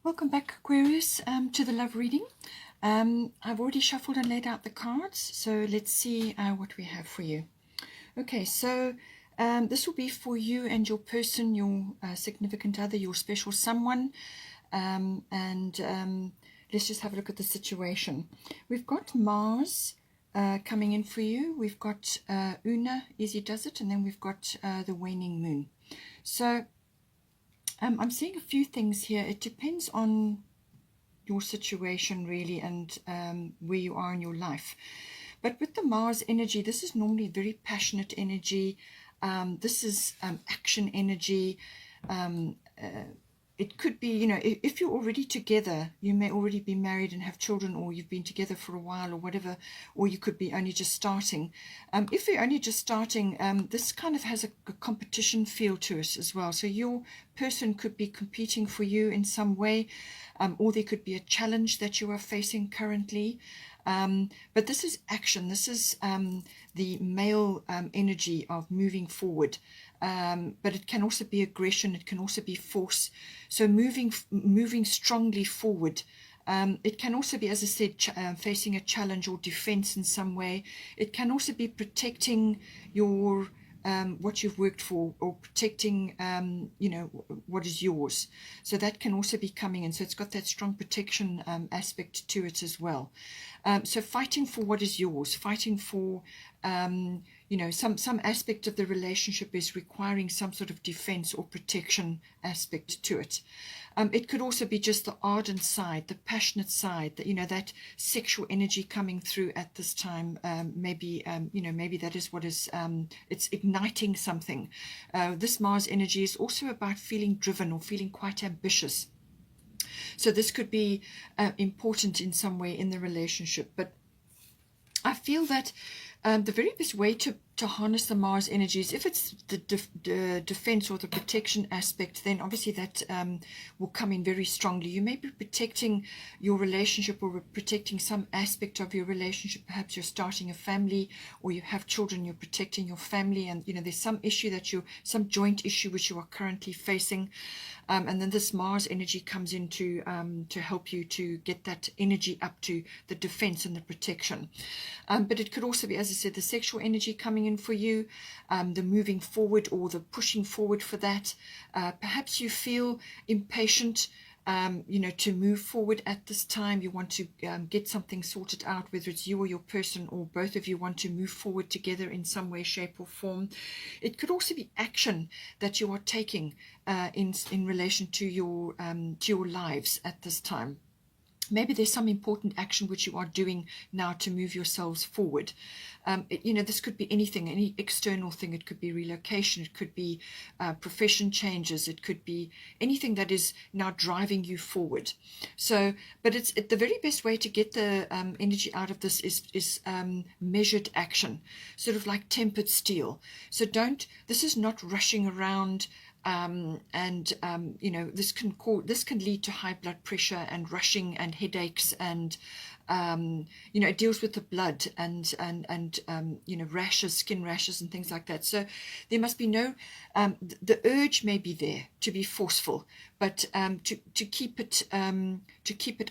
Welcome back, Aquarius, to the love reading. I've already shuffled and laid out the cards, so let's see what we have for you. Okay, so this will be for you and your person, your significant other, your special someone, and let's just have a look at the situation. We've got Mars coming in for you. We've got Una, easy does it, and then we've got the waning moon. So I'm seeing a few things here. It depends on your situation really, and where you are in your life. But with the Mars energy, this is normally very passionate energy. This is action energy. It could be, you know, if you're already together, you may already be married and have children, or you've been together for a while or whatever, or you could be only just starting. If you're only just starting, this kind of has a competition feel to it as well. So your person could be competing for you in some way, or there could be a challenge that you are facing currently. But this is action. This is the male energy of moving forward. But it can also be aggression. It can also be force. So moving strongly forward. It can also be, as I said, facing a challenge or defense in some way. It can also be protecting your what you've worked for, or protecting you know, what is yours. So that can also be coming in. So it's got that strong protection aspect to it as well. So fighting for what is yours, fighting for you know, some aspect of the relationship is requiring some sort of defense or protection aspect to it. It could also be just the ardent side, the passionate side, that, you know, that sexual energy coming through at this time. Maybe you know, maybe that is what is it's igniting something. This Mars energy is also about feeling driven or feeling quite ambitious. So this could be important in some way in the relationship. But I feel that the very best way to harness the Mars energies, if it's the defense or the protection aspect, then obviously that will come in very strongly. You may be protecting your relationship or protecting some aspect of your relationship. Perhaps you're starting a family, or you have children, you're protecting your family, and you know, there's some issue that some joint issue which you are currently facing. And then this Mars energy comes in to help you to get that energy up to the defense and the protection. But it could also be, as I said, the sexual energy coming in for you, the moving forward or the pushing forward for that. Perhaps you feel impatient, you know, to move forward at this time. You want to get something sorted out, whether it's you or your person, or both of you want to move forward together in some way, shape or form. It could also be action that you are taking in relation to your lives at this time. Maybe there's some important action which you are doing now to move yourselves forward. You know, this could be anything, any external thing. It could be relocation. It could be profession changes. It could be anything that is now driving you forward. So, but it's the very best way to get the energy out of this is measured action, sort of like tempered steel. So this is not rushing around. And you know, this can lead to high blood pressure and rushing and headaches, and you know, it deals with the blood and you know, rashes, skin rashes and things like that. So there must be no the urge may be there to be forceful, but to keep it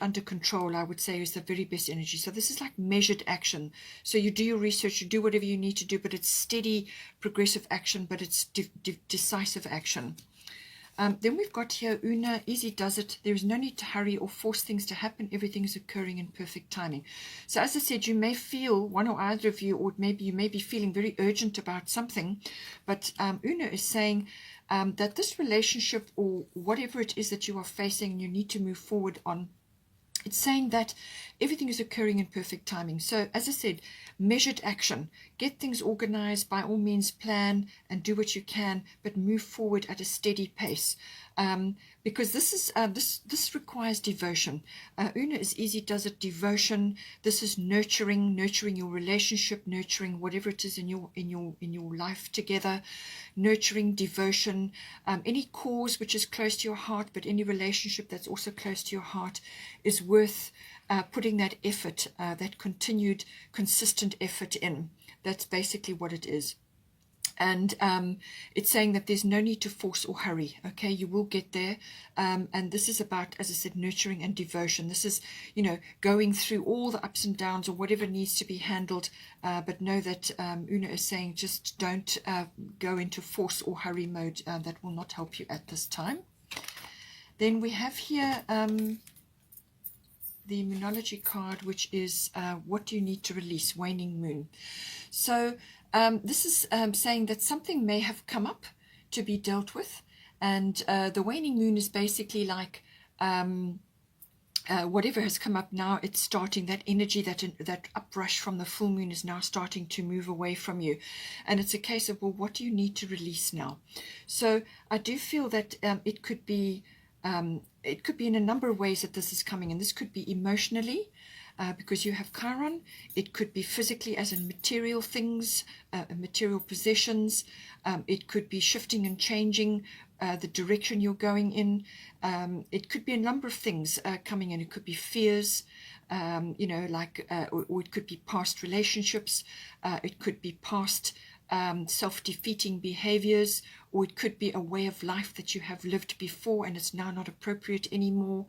under control, I would say, is the very best energy. So this is like measured action. So you do your research, you do whatever you need to do, but it's steady, progressive action, but it's decisive action. Then we've got here Una, easy does it. There is no need to hurry or force things to happen. Everything is occurring in perfect timing. So as I said, you may feel, one or either of you, or maybe you may be feeling very urgent about something, but Una is saying that this relationship, or whatever it is that you are facing, you need to move forward on. It's saying that everything is occurring in perfect timing. So, as I said, measured action. Get things organized, by all means plan and do what you can, but move forward at a steady pace. Because this is this requires devotion. Una is easy does it, devotion. This is nurturing your relationship, nurturing whatever it is in your life together, nurturing, devotion, any cause which is close to your heart, but any relationship that's also close to your heart is worth putting that effort, that continued, consistent effort in. That's basically what it is. And it's saying that there's no need to force or hurry. Okay, you will get there. And this is about, as I said, nurturing and devotion. This is, you know, going through all the ups and downs or whatever needs to be handled. But know that Una is saying just don't go into force or hurry mode. That will not help you at this time. Then we have here the Moonology card, which is what do you need to release, waning moon. So this is saying that something may have come up to be dealt with, and the waning moon is basically like whatever has come up now, it's starting, that energy, that uprush from the full moon is now starting to move away from you. And it's a case of, well, what do you need to release now? So I do feel that it could be in a number of ways that this is coming, and this could be emotionally, because you have Chiron. It could be physically, as in material things, material possessions. It could be shifting and changing the direction you're going in. It could be a number of things coming in. It could be fears, you know, like, or it could be past relationships. It could be past self-defeating behaviors, or it could be a way of life that you have lived before and it's now not appropriate anymore.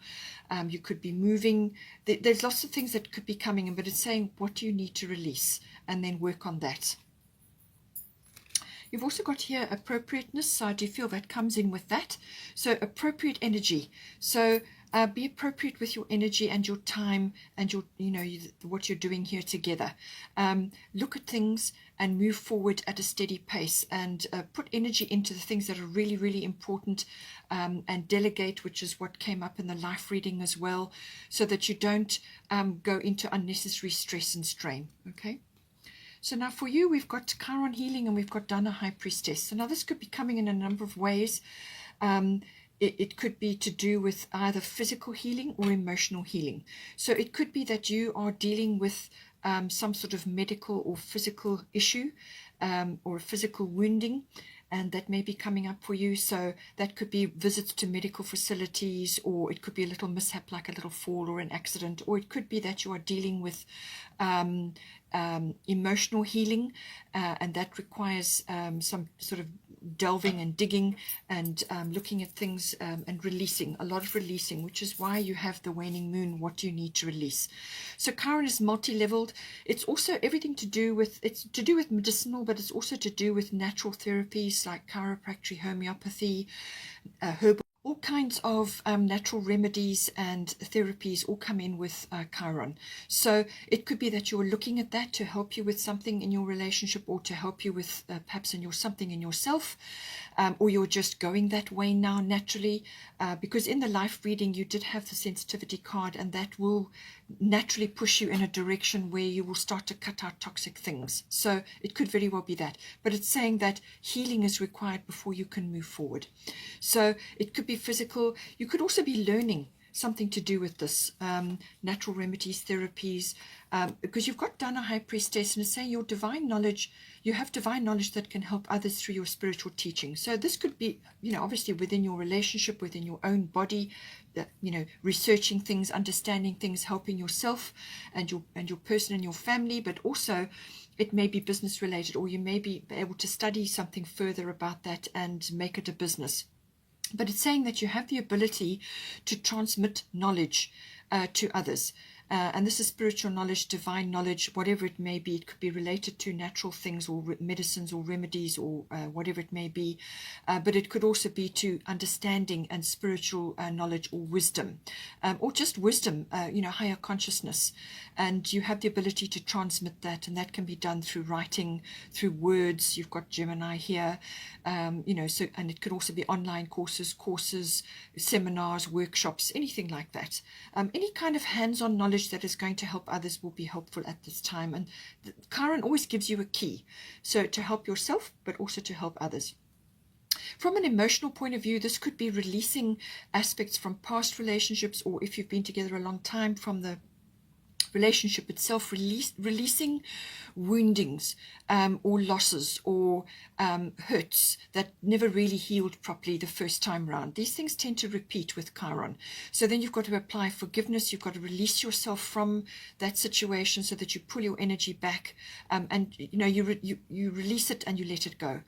You could be moving. There's lots of things that could be coming in, but it's saying, what do you need to release? And then work on that. You've also got here appropriateness, so I do feel that comes in with that. So appropriate energy. So be appropriate with your energy and your time and your, you know, what you're doing here together. Look at things and move forward at a steady pace, and put energy into the things that are really, really important, and delegate, which is what came up in the life reading as well, so that you don't go into unnecessary stress and strain. Okay. So now for you, we've got Chiron healing and we've got Dana High Priestess. So now this could be coming in a number of ways. It could be to do with either physical healing or emotional healing. So it could be that you are dealing with some sort of medical or physical issue, or a physical wounding, and that may be coming up for you. So that could be visits to medical facilities, or it could be a little mishap like a little fall or an accident, or it could be that you are dealing with emotional healing, and that requires some sort of delving and digging and looking at things and releasing, a lot of releasing, which is why you have the waning moon. What do you need to release? So Chiron is multi-leveled. It's also everything to do with, it's to do with medicinal, but it's also to do with natural therapies like chiropractic, homeopathy, herbal, all kinds of natural remedies and therapies all come in with Chiron. So it could be that you're looking at that to help you with something in your relationship, or to help you with perhaps in your something in yourself, or you're just going that way now naturally, because in the life reading you did have the sensitivity card, and that will naturally push you in a direction where you will start to cut out toxic things. So it could very well be that, but it's saying that healing is required before you can move forward. So it could be physical. You could also be learning something to do with this, natural remedies, therapies, because you've got Dana High Priestess, and it's saying your divine knowledge, you have divine knowledge that can help others through your spiritual teaching. So this could be, you know, obviously within your relationship, within your own body, you know, researching things, understanding things, helping yourself and your person and your family, but also it may be business related, or you may be able to study something further about that and make it a business. But it's saying that you have the ability to transmit knowledge to others. And this is spiritual knowledge, divine knowledge, whatever it may be. It could be related to natural things or medicines or remedies or whatever it may be. But it could also be to understanding and spiritual knowledge or wisdom, or just wisdom, you know, higher consciousness. And you have the ability to transmit that, and that can be done through writing, through words. You've got Gemini here, you know, so, and it could also be online courses, seminars, workshops, anything like that. Any kind of hands-on knowledge that is going to help others will be helpful at this time. And Chiron always gives you a key, so to help yourself, but also to help others. From an emotional point of view, this could be releasing aspects from past relationships, or if you've been together a long time, from the relationship itself, releasing woundings or losses or hurts that never really healed properly the first time round. These things tend to repeat with Chiron. So then you've got to apply forgiveness. You've got to release yourself from that situation so that you pull your energy back, and you release it and you let it go.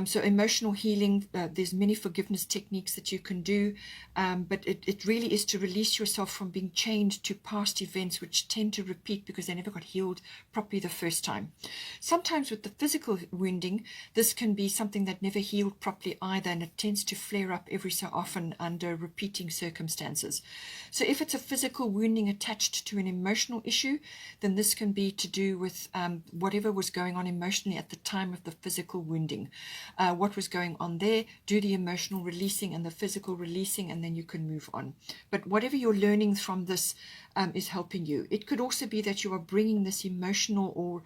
So emotional healing, there's many forgiveness techniques that you can do, but it really is to release yourself from being chained to past events which tend to repeat because they never got healed properly the first time. Sometimes with the physical wounding, this can be something that never healed properly either, and it tends to flare up every so often under repeating circumstances. So if it's a physical wounding attached to an emotional issue, then this can be to do with whatever was going on emotionally at the time of the physical wounding. What was going on there, do the emotional releasing and the physical releasing, and then you can move on. But whatever you're learning from this is helping you. It could also be that you are bringing this emotional or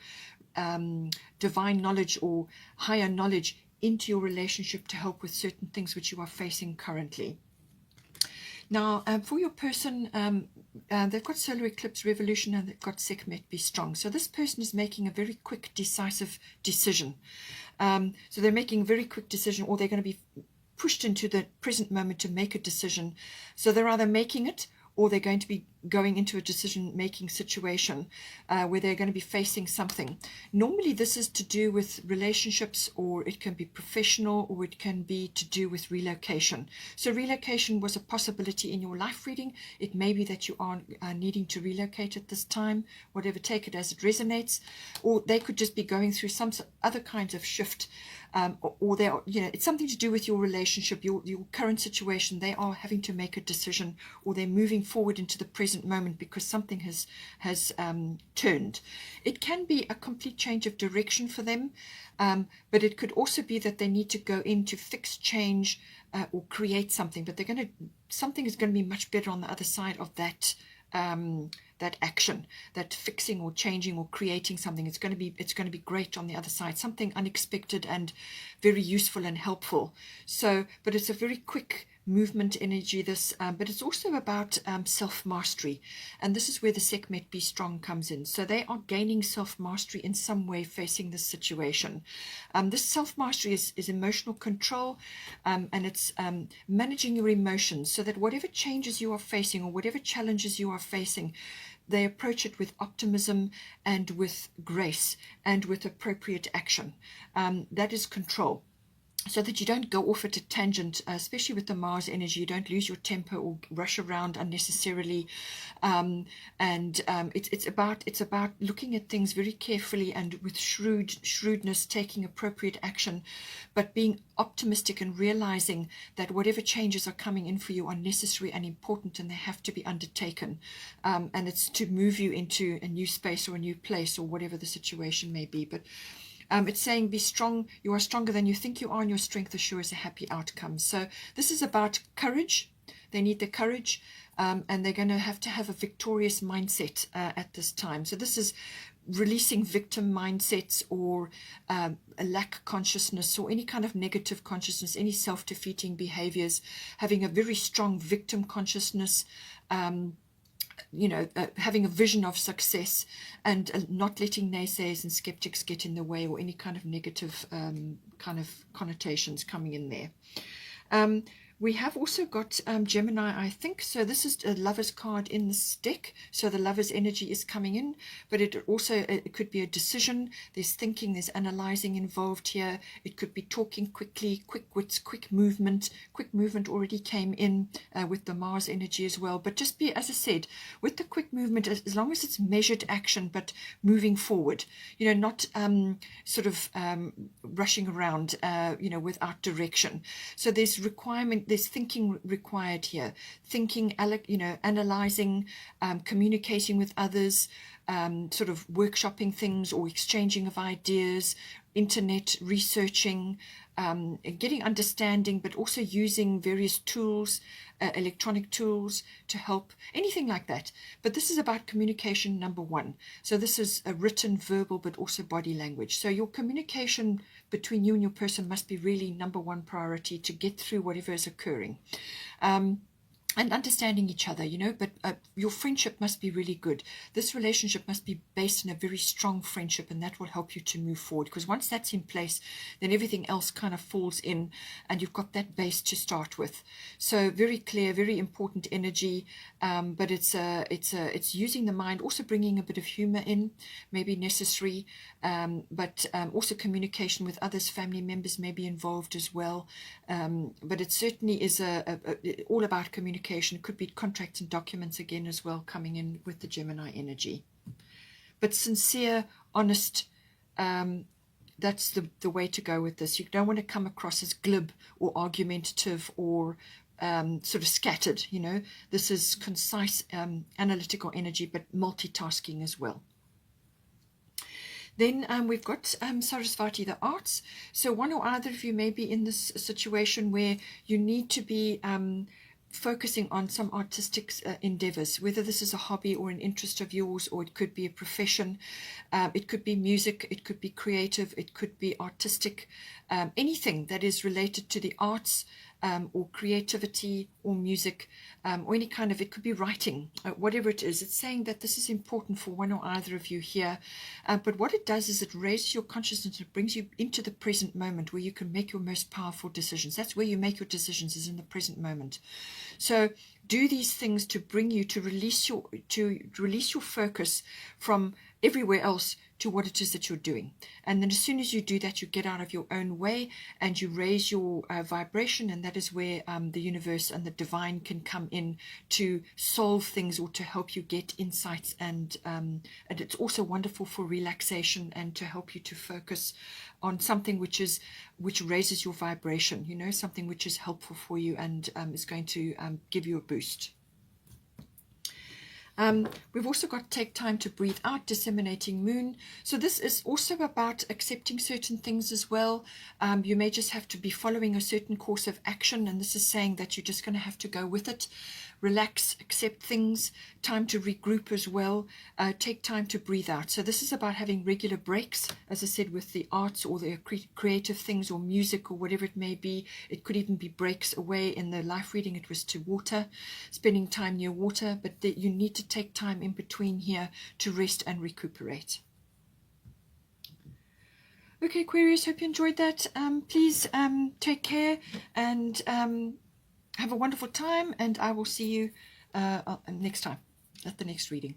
divine knowledge or higher knowledge into your relationship to help with certain things which you are facing currently. Now, for your person, they've got solar eclipse revolution and they've got Sekhmet be strong. So this person is making a very quick, decisive decision. So they're making a very quick decision, or they're going to be pushed into the present moment to make a decision. So they're either making it, or they're going to be going into a decision-making situation where they're going to be facing something. Normally this is to do with relationships, or it can be professional, or it can be to do with relocation. So relocation was a possibility in your life reading. It may be that you are needing to relocate at this time, whatever, take it as it resonates. Or they could just be going through some other kinds of shift, or they are, it's something to do with your relationship, your current situation. They are having to make a decision, or they're moving forward into the present moment because something has turned. It can be a complete change of direction for them, but it could also be that they need to go in to fix, change, or create something. But something is going to be much better on the other side of that that action, that fixing or changing or creating something. It's going to be great on the other side, something unexpected and very useful and helpful. So, but it's a very quick movement energy, this, but it's also about self-mastery, and this is where the Sekhmet be strong comes in. So they are gaining self-mastery in some way facing this situation. This self-mastery is emotional control, and it's managing your emotions so that whatever changes you are facing or whatever challenges you are facing, they approach it with optimism and with grace and with appropriate action. That is control. So that you don't go off at a tangent, especially with the Mars energy. You don't lose your temper or rush around unnecessarily. It's about looking at things very carefully and with shrewdness, taking appropriate action, but being optimistic and realizing that whatever changes are coming in for you are necessary and important, and they have to be undertaken. And it's to move you into a new space or a new place or whatever the situation may be. But it's saying be strong. You are stronger than you think you are, and your strength assures a happy outcome. So this is about courage. They need the courage, and they're going to have a victorious mindset at this time. So this is releasing victim mindsets or a lack consciousness or any kind of negative consciousness, any self-defeating behaviors, having a very strong victim consciousness, having a vision of success, and not letting naysayers and skeptics get in the way, or any kind of negative kind of connotations coming in there. We have also got Gemini, I think. So this is a Lover's card in this deck. So the Lover's energy is coming in, but it could be a decision. There's thinking, there's analyzing involved here. It could be talking quickly, quick wits, quick movement. Quick movement already came in with the Mars energy as well. But just be, as I said, with the quick movement, as long as it's measured action, but moving forward, not rushing around, without direction. So there's there's thinking required here, thinking, analyzing, communicating with others, sort of workshopping things or exchanging of ideas, internet researching, getting understanding, but also using various tools, electronic tools to help, anything like that. But this is about communication number one. So this is a written, verbal, but also body language. So your communication between you and your person must be really number one priority to get through whatever is occurring. and understanding each other, you know, but your friendship must be really good. This relationship must be based in a very strong friendship, and that will help you to move forward, because once that's in place, then everything else kind of falls in, and you've got that base to start with. So very clear, very important energy, but it's using the mind, also bringing a bit of humor in, maybe necessary, but also communication with others, family members may be involved as well, but it certainly is all about communication. It could be contracts and documents again as well, coming in with the Gemini energy. But sincere, honest, that's the way to go with this. You don't want to come across as glib or argumentative or sort of scattered, you know. This is concise, analytical energy, but multitasking as well. Then we've got Sarasvati, the arts. So one or other of you may be in this situation where you need to be focusing on some artistic endeavors, whether this is a hobby or an interest of yours, or it could be a profession. It could be music, it could be creative, it could be artistic, anything that is related to the arts, or creativity or music, or any kind of, it could be writing, whatever it is. It's saying that this is important for one or either of you here, but what it does is it raises your consciousness. It brings you into the present moment where you can make your most powerful decisions. That's where you make your decisions, is in the present moment. So do these things to bring you to release your focus from everywhere else to what it is that you're doing. And then as soon as you do that, you get out of your own way and you raise your vibration, and that is where the universe and the divine can come in to solve things or to help you get insights, and it's also wonderful for relaxation and to help you to focus on something which raises your vibration, you know, something which is helpful for you and is going to give you a boost. We've also got take time to breathe out, disseminating moon. So this is also about accepting certain things as well. You may just have to be following a certain course of action, and this is saying that you're just going to have to go with it. Relax, accept things, time to regroup as well, take time to breathe out. So this is about having regular breaks, as I said, with the arts or the creative things or music or whatever it may be. It could even be breaks away. In the life reading, it was to water, spending time near water, but you need to take time in between here to rest and recuperate. Okay, Aquarius, hope you enjoyed that. Please take care and have a wonderful time, and I will see you next time at the next reading.